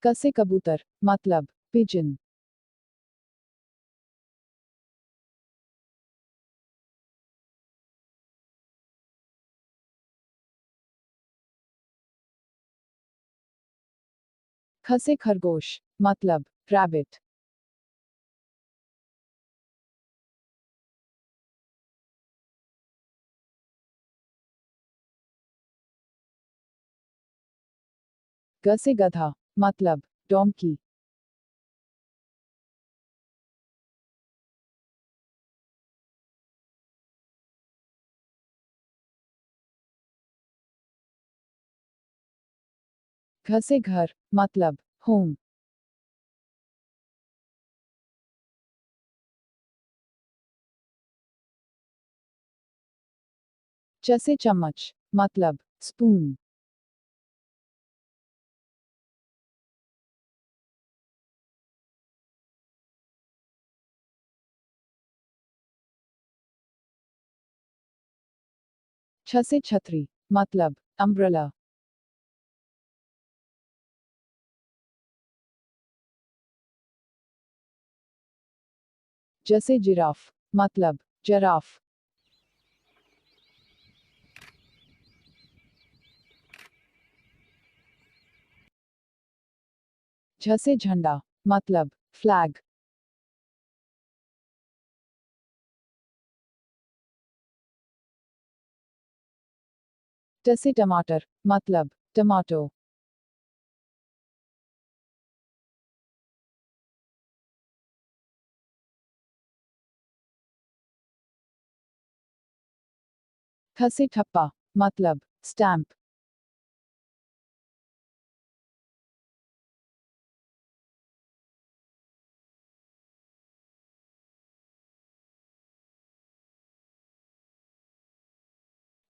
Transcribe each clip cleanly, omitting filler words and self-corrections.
क से कबूतर मतलब पिजन। ख से खरगोश मतलब रैबिट। ग से गधा मतलब डोंकी। घ से घर मतलब होम। च से चम्मच मतलब स्पून। छ से छतरी मतलब अम्ब्रेला। ज से जिराफ मतलब जराफ। झ से झंडा मतलब फ्लैग। ट से टमाटर मतलब टमाटो। थ से ठप्पा मतलब स्टैम्प।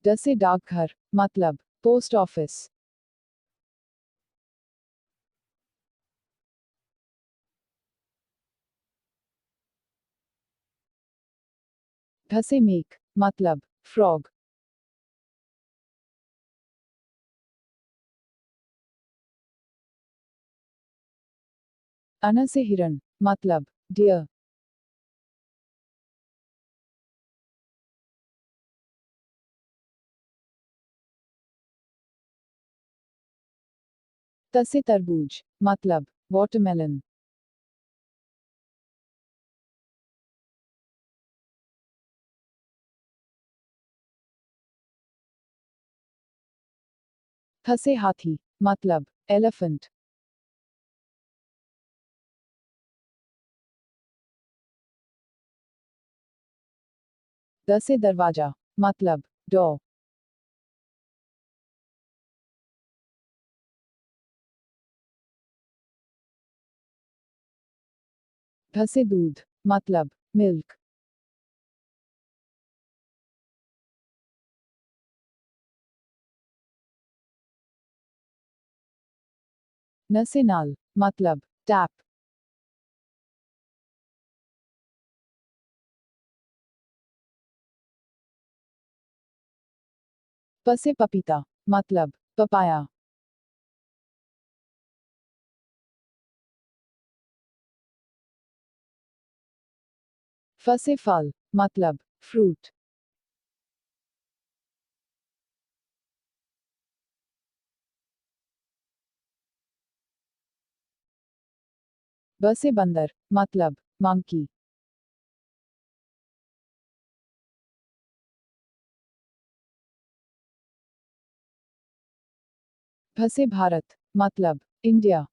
ड से डाकघर मतलब पोस्ट ऑफिस। ढ से मेक मतलब फ्रॉग। अन से हिरण मतलब डियर। त से तरबूज मतलब वाटरमेलन। थ से हाथी मतलब एलिफेंट। द से दरवाजा मतलब डोर। ढ से दूध मतलब मिल्क। न से नाल मतलब टैप। प से पपीता मतलब पपाया। फ से फल मतलब फ्रूट। ब से बंदर मतलब मंकी। भ से भारत मतलब इंडिया।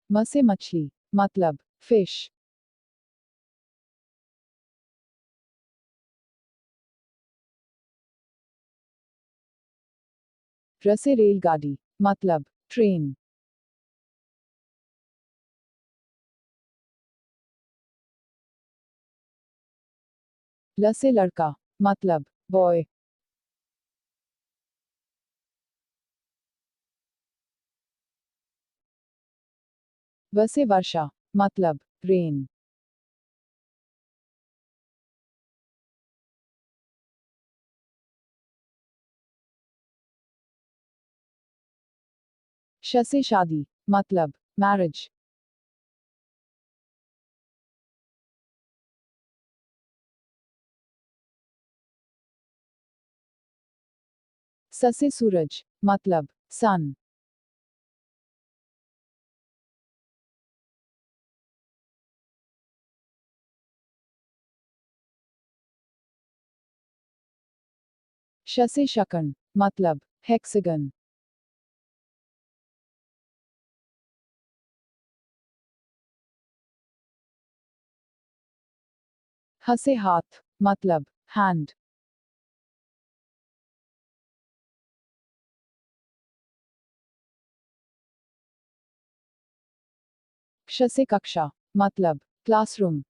म से मछली मतलब फिश। र से रेलगाड़ी मतलब ट्रेन। ल से लड़का मतलब बॉय। व से वर्षा मतलब रेन। श से शादी, मतलब मैरिज। स से सूरज, मतलब सन। श से शकन, मतलब हेक्सागन। ह से हाथ, मतलब हैंड। क्ष से कक्षा, मतलब क्लासरूम।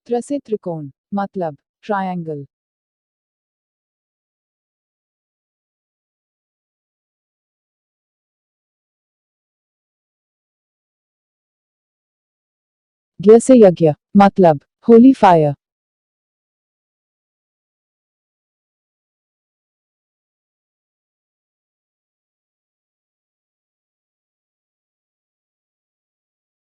त्र से त्रिकोण, मतलब ट्रायंगल। ज्ञ से यज्ञ, मतलब होली फायर।